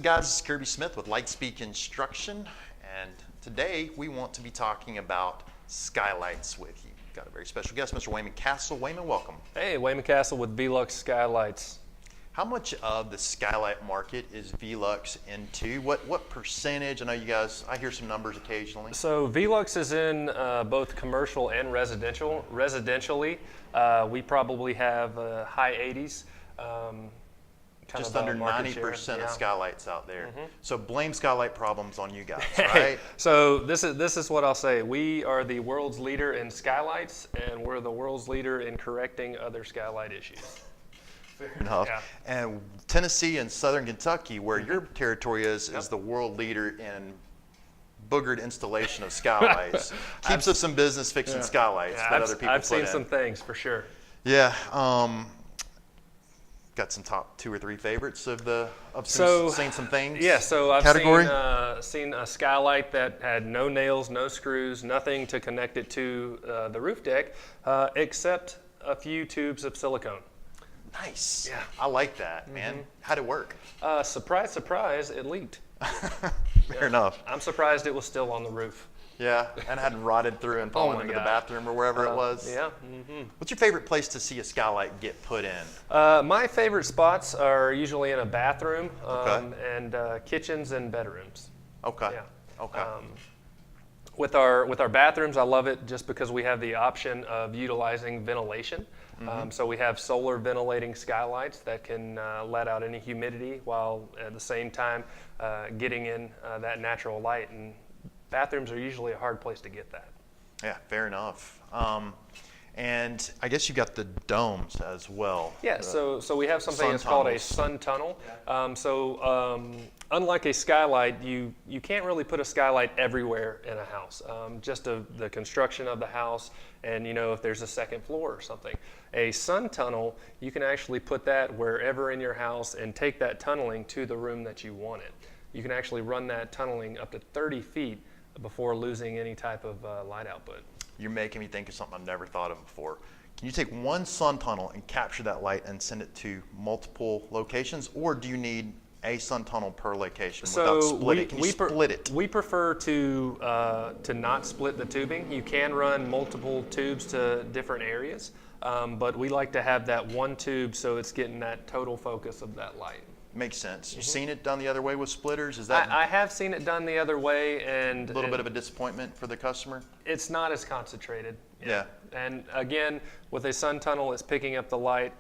guys? This is Kirby Smith with Litespeed Construction, and today we want to be talking about skylights with you. Got a very special guest, Mr. Waymon Castle. Waymon, welcome. Hey, Waymon Castle with Velux Skylights. How much of the skylight market is Velux into? What percentage? I know you guys, I hear some numbers occasionally. So Velux is in both commercial and residential. Residentially, we probably have high 80s. Just under 90% of skylights out there. Mm-hmm. So blame skylight problems on you guys, right? So this is what I'll say. We are the world's leader in skylights, and we're the world's leader in correcting other skylight issues. Fair enough. Yeah. And Tennessee and Southern Kentucky, where your territory is the world leader in boogered installation of skylights. Keeps us in business fixing skylights that other people I've seen put in. some things for sure. Yeah. Got some top 2 or 3 favorites of seen some things. Yeah, so I've category? seen a skylight that had no nails, no screws, nothing to connect it to the roof deck, except a few tubes of silicone. Nice. Yeah, I like that, man. How'd it work? Surprise, surprise, it leaked. Fair enough. I'm surprised it was still on the roof. Yeah, and hadn't rotted through and fallen into the bathroom or wherever it was. Yeah. What's your favorite place to see a skylight get put in? My favorite spots are usually in a bathroom and kitchens and bedrooms. Okay. Yeah. Okay. With our bathrooms, I love it just because we have the option of utilizing ventilation. So we have solar ventilating skylights that can let out any humidity while at the same time getting in that natural light. And bathrooms are usually a hard place to get that. Yeah, fair enough. And I guess you got the domes as well. Yeah, so we have something that's called a sun tunnel. Unlike a skylight, you can't really put a skylight everywhere in a house. Just the construction of the house, and if there's a second floor or something. A sun tunnel, you can actually put that wherever in your house and take that tunneling to the room that you want it. You can actually run that tunneling up to 30 feet before losing any type of light output. You're making me think of something I've never thought of before. Can you take one sun tunnel and capture that light and send it to multiple locations, or do you need a sun tunnel per location without splitting? Can you split it? We prefer to not split the tubing. You can run multiple tubes to different areas, but we like to have that one tube so it's getting that total focus of that light. Makes sense. You've seen it done the other way with splitters? Is that I have seen it done the other way, and a little bit of a disappointment for the customer? It's not as concentrated. Yeah. And again, with a sun tunnel, it's picking up the light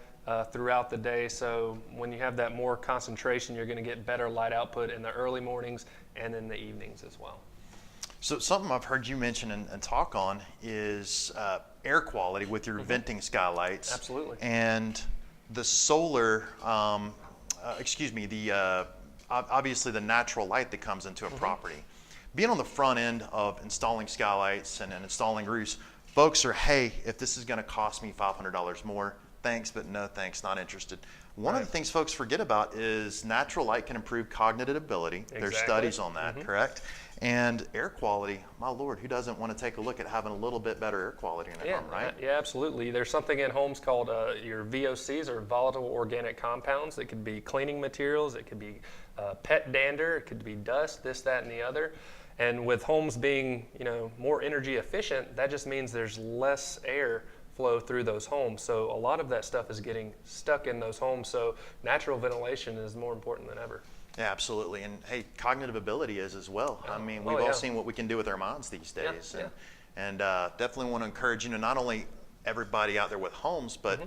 throughout the day. So when you have that more concentration, you're going to get better light output in the early mornings and in the evenings as well. So something I've heard you mention and talk on is air quality with your venting skylights. Absolutely. And the solar. Obviously the natural light that comes into a property. Being on the front end of installing skylights and installing roofs, folks are, hey, if this is going to cost me $500 more, thanks, but no thanks, not interested. One of the things folks forget about is natural light can improve cognitive ability. Exactly. There's studies on that, correct? And air quality, my Lord, who doesn't want to take a look at having a little bit better air quality in their home, right? Yeah, absolutely. There's something in homes called your VOCs, or volatile organic compounds. It could be cleaning materials, it could be pet dander, it could be dust, this, that, and the other. And with homes being, more energy efficient, that just means there's less air flow through those homes. So a lot of that stuff is getting stuck in those homes. So natural ventilation is more important than ever. Yeah, absolutely. And hey, cognitive ability is as well. I mean, we've all seen what we can do with our minds these days. And definitely want to encourage, not only everybody out there with homes, but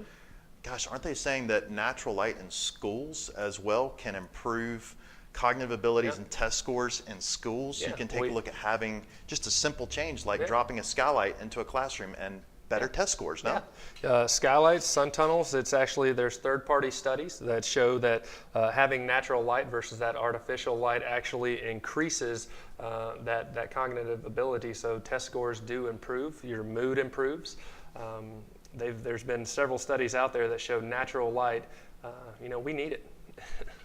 gosh, aren't they saying that natural light in schools as well can improve cognitive abilities and test scores in schools? You can take a look at having just a simple change like dropping a skylight into a classroom and better test scores, no? Skylights, sun tunnels, there's third-party studies that show that having natural light versus that artificial light actually increases that cognitive ability. So test scores do improve, your mood improves. There's been several studies out there that show natural light, we need it.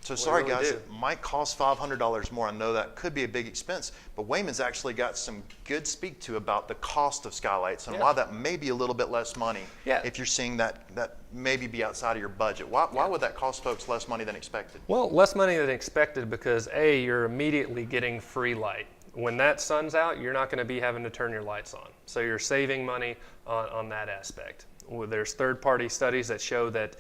So sorry really guys, do. it might cost $500 more. I know that could be a big expense, but Waymon's actually got some good speak to about the cost of skylights and why that may be a little bit less money if you're seeing that maybe be outside of your budget. Why would that cost folks less money than expected? Well, less money than expected because you're immediately getting free light. When that sun's out, you're not going to be having to turn your lights on. So you're saving money on that aspect. Well, there's third-party studies that show that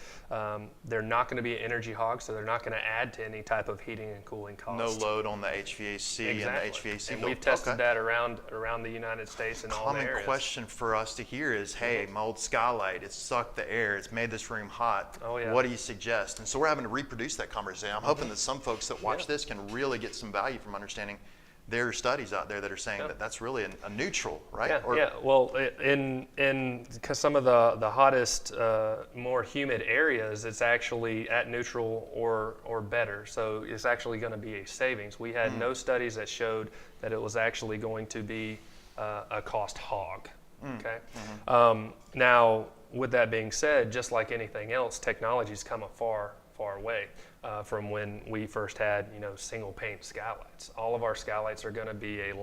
they're not going to be an energy hog, so they're not going to add to any type of heating and cooling cost. No load on the HVAC and the HVAC. And we've tested that around the United States and all the areas. Common question for us to hear is, hey, my old skylight, it's sucked the air, it's made this room hot. Oh, yeah. What do you suggest? And so we're having to reproduce that conversation. I'm hoping that some folks that watch this can really get some value from understanding there are studies out there that are saying that that's really a neutral, right? Well, in some of the hottest, more humid areas, it's actually at neutral or better. So it's actually going to be a savings. We had no studies that showed that it was actually going to be a cost hog. Okay. Now, with that being said, just like anything else, technology's come a far way. From when we first had, single pane skylights. All of our skylights are going to be a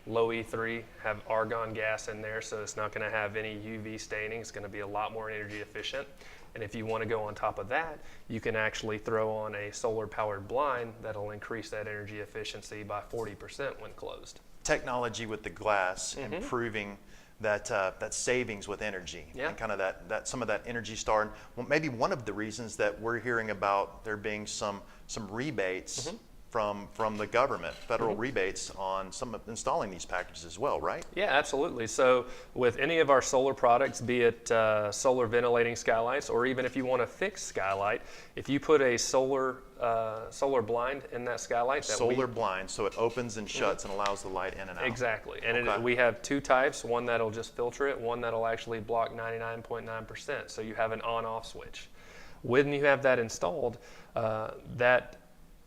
low E3, have argon gas in there, so it's not going to have any UV staining. It's going to be a lot more energy efficient. And if you want to go on top of that, you can actually throw on a solar-powered blind that'll increase that energy efficiency by 40% when closed. Technology with the glass improving that savings with energy and kind of that some of that Energy Star. Well, maybe one of the reasons that we're hearing about there being some rebates from the government, federal rebates on some of installing these packages as well, right? Yeah, absolutely. So with any of our solar products, be it solar ventilating skylights, or even if you want a fixed skylight, if you put a solar blind in that skylight. Solar blind, so it opens and shuts and allows the light in and out. Exactly. And we have two types, one that'll just filter it, one that'll actually block 99.9%. So you have an on-off switch. When you have that installed, that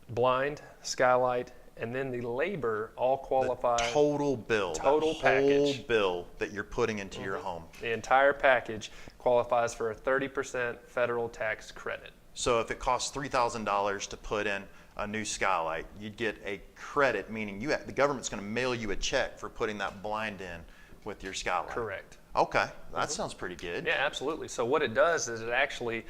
blind, skylight, and then the labor all qualify. The total bill. Total package. Whole bill that you're putting into your home. The entire package qualifies for a 30% federal tax credit. So if it costs $3,000 to put in a new skylight, you'd get a credit, meaning the government's going to mail you a check for putting that blind in with your skylight. Correct. Okay, that sounds pretty good. Yeah, absolutely. So what it does is it actually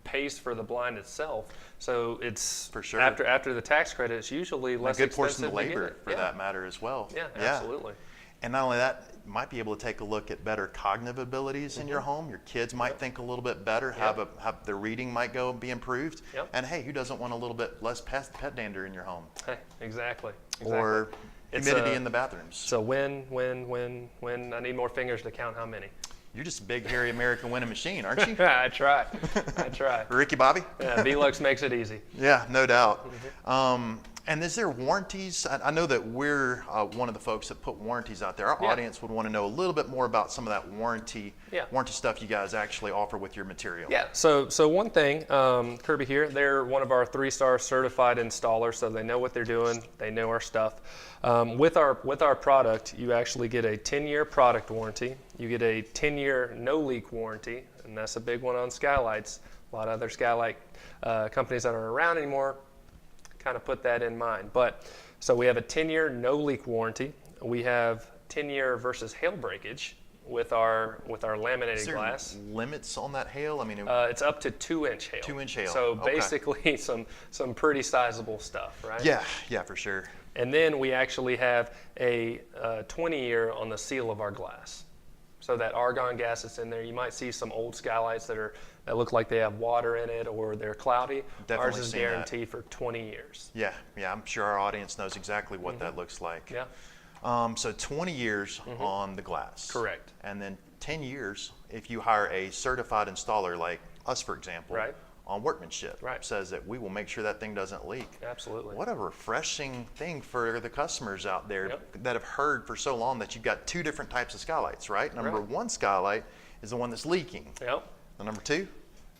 pays for the blind itself. So it's for sure after the tax credit, it's usually less expensive. A good portion of the labor for that matter as well. Yeah, absolutely. And not only that, you might be able to take a look at better cognitive abilities in your home. Your kids might think a little bit better, have their reading might be improved. And hey, who doesn't want a little bit less pet dander in your home? Hey, exactly. Or humidity in the bathrooms. So when I need more fingers to count how many. You're just a big, hairy American winning machine, aren't you? I try. Ricky Bobby? Yeah, Velux makes it easy. Yeah, no doubt. And is there warranties? I know that we're one of the folks that put warranties out there. Our audience would want to know a little bit more about some of that warranty stuff you guys actually offer with your material. Yeah, so one thing, Kirby here, they're one of our 3-star certified installers, so they know what they're doing, they know our stuff. With our product, you actually get a 10-year product warranty. You get a 10-year no-leak warranty, and that's a big one on skylights. A lot of other skylight companies that aren't around anymore kind of put that in mind. But so we have a 10-year no-leak warranty. We have 10-year versus hail breakage with our laminated glass. Limits on that hail? I mean, it's up to 2-inch hail. 2-inch hail. So basically, some pretty sizable stuff, right? Yeah, for sure. And then we actually have a 20-year on the seal of our glass. So that argon gas that's in there, you might see some old skylights that look like they have water in it or they're cloudy. Definitely. Ours is guaranteed for 20 years. Yeah, I'm sure our audience knows exactly what that looks like. Yeah. So 20 years on the glass. Correct. And then 10 years if you hire a certified installer like us, for example, on workmanship. Says that we will make sure that thing doesn't leak. Absolutely. What a refreshing thing for the customers out there that have heard for so long that you've got 2 different types of skylights, right? Number 1 skylight is the one that's leaking. Yep. The number 2?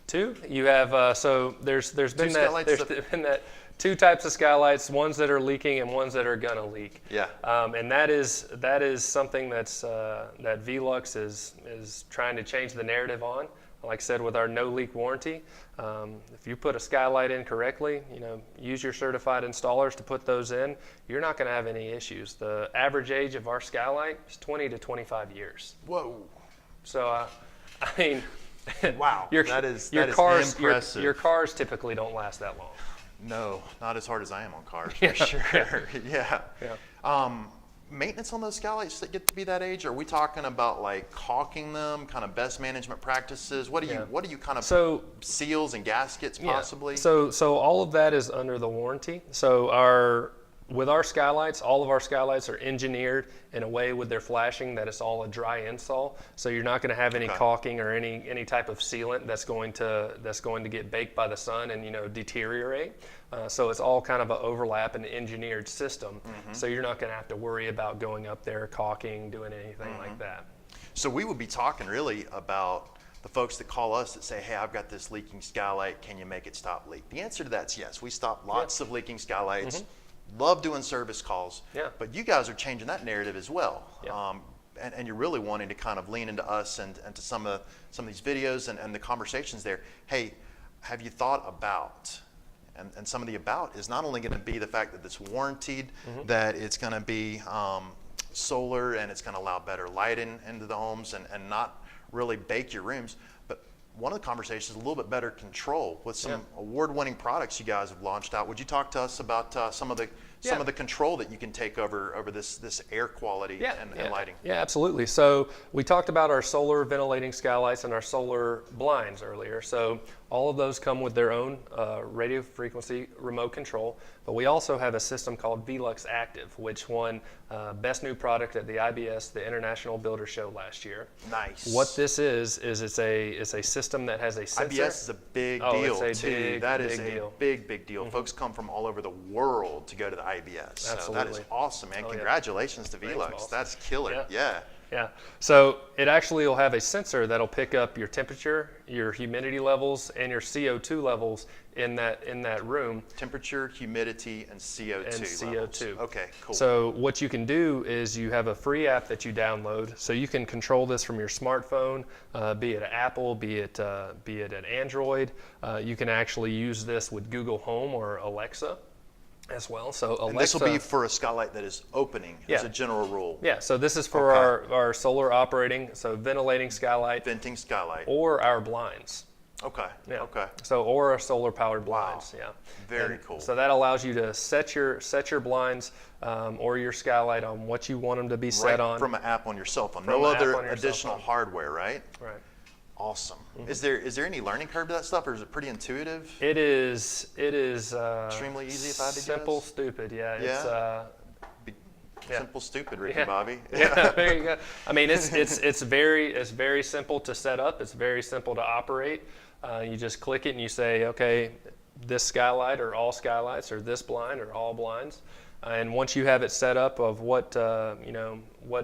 2, you have, so there's been that 2 types of skylights, ones that are leaking and ones that are gonna leak. Yeah. And that is something that's that Velux is trying to change the narrative on. like I said, with our no leak warranty, if you put a skylight in correctly, use your certified installers to put those in, you're not going to have any issues. The average age of our skylight is 20 to 25 years. Whoa. So, I mean, wow, that is impressive. Your cars typically don't last that long. No, not as hard as I am on cars, for sure. Yeah. Maintenance on those skylights that get to be that age? Are we talking about like caulking them, kind of best management practices? What do you kind of seals and gaskets possibly? So all of that is under the warranty. So with our skylights, all of our skylights are engineered in a way with their flashing that it's all a dry install. So you're not going to have any caulking or any type of sealant that's going to get baked by the sun and deteriorate. So it's all kind of an overlap and engineered system. So you're not going to have to worry about going up there, caulking, doing anything like that. So we would be talking really about the folks that call us that say, hey, I've got this leaking skylight, can you make it stop leak? The answer to that's yes. We stop lots of leaking skylights. Love doing service calls, but you guys are changing that narrative as well. And you're really wanting to kind of lean into us and to some of these videos and the conversations there. Hey, have you thought about, and some of the about is not only going to be the fact that it's warranted, that it's going to be solar and it's going to allow better light into the homes and not really bake your rooms, but one of the conversations is a little bit better control with some award-winning products you guys have launched out. Would you talk to us about some of the control that you can take over this air quality and lighting? Yeah, absolutely. So we talked about our solar ventilating skylights and our solar blinds earlier. So all of those come with their own radio frequency remote control, but we also have a system called Velux Active, which won Best New Product at the IBS, the International Builder Show last year. Nice. What this is it's a system that has a sensor. IBS is a big deal too. That is a big deal. Folks come from all over the world to go to the IBS. Absolutely. So that is awesome, man. Congratulations to Velux. Thanks, that's killer. Yeah, so it actually will have a sensor that'll pick up your temperature, your humidity levels, and your CO2 levels in that room. Temperature, humidity, and CO2 levels. Okay, cool. So what you can do is you have a free app that you download, so you can control this from your smartphone, be it an Apple, be it an Android. You can actually use this with Google Home or Alexa as well. So Alexa, and this will be for a skylight that is opening as a general rule. Yeah, so this is for our solar operating, so ventilating skylight. Venting skylight. Or our blinds. Okay, okay. So, or our solar powered blinds, Very cool. So that allows you to set your blinds or your skylight on what you want them to be set on. From an app on your cell phone. No other additional hardware, right? Right. Awesome. Is there any learning curve to that stuff, or is it pretty intuitive? It is. Extremely easy, if I had to guess. Simple, stupid. Simple, stupid, Ricky Bobby. Yeah, there you go. I mean, it's very simple to set up. It's very simple to operate. You just click it and you say, okay, this skylight or all skylights, or this blind or all blinds. And once you have it set up of what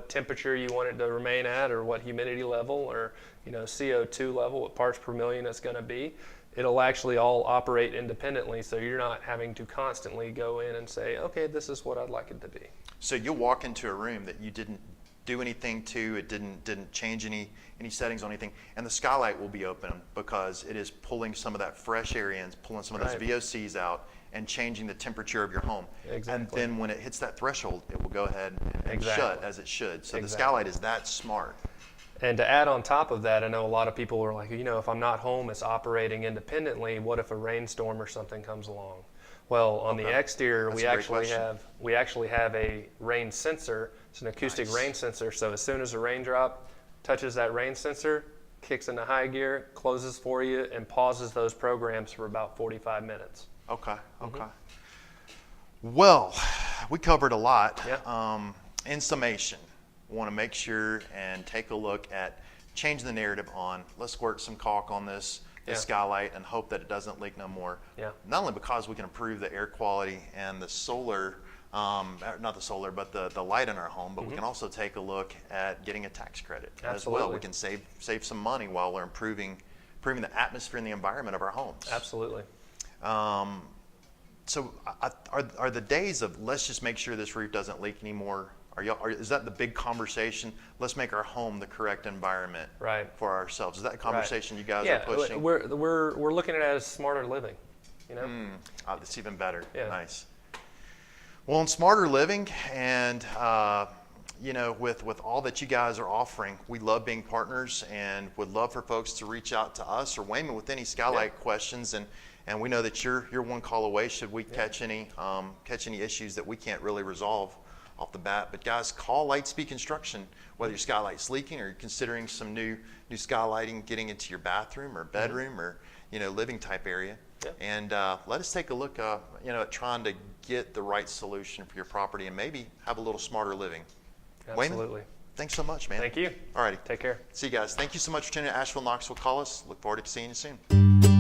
temperature you want it to remain at, or what humidity level, or CO2 level, what parts per million it's going to be, it'll actually all operate independently. So you're not having to constantly go in and say, okay, this is what I'd like it to be. So you'll walk into a room that you didn't do anything to, it didn't change any settings on anything, and the skylight will be open because it is pulling some of that fresh air in, pulling some of those VOCs out, and changing the temperature of your home. Exactly. And then when it hits that threshold, it will go ahead and shut as it should. So the skylight is that smart. And to add on top of that, I know a lot of people are like, if I'm not home, it's operating independently. What if a rainstorm or something comes along? Well, on the exterior, we actually have a rain sensor. It's an acoustic rain sensor. So as soon as a raindrop touches that rain sensor, kicks into high gear, closes for you, and pauses those programs for about 45 minutes. Okay. Well, we covered a lot. In summation, we want to make sure and take a look at changing the narrative on, let's squirt some caulk on this skylight and hope that it doesn't leak no more. Not only because we can improve the air quality and the solar, not the solar, but the light in our home, but we can also take a look at getting a tax credit as well. We can save some money while we're improving the atmosphere and the environment of our homes. Absolutely. So are the days of let's just make sure this roof doesn't leak anymore Is that the big conversation? Let's make our home the correct environment for ourselves. Is that a conversation you guys are pushing? We're looking at it as smarter living. You know, that's even better. Yeah. Nice. Well, in smarter living, and you know, with all that you guys are offering, we love being partners, and would love for folks to reach out to us or Waymon with any skylight questions. And we know that you're one call away should we catch any issues that we can't really resolve off the bat. But guys, call Litespeed Construction, whether your skylight's leaking or you're considering some new skylighting getting into your bathroom or bedroom or, you know, living type area. Yeah. And let us take a look, you know, at trying to get the right solution for your property and maybe have a little smarter living. Absolutely. Waymon, thanks so much, man. Thank you. All righty. Take care. See you guys. Thank you so much for tuning in to Asheville, Knoxville. Call us. Look forward to seeing you soon.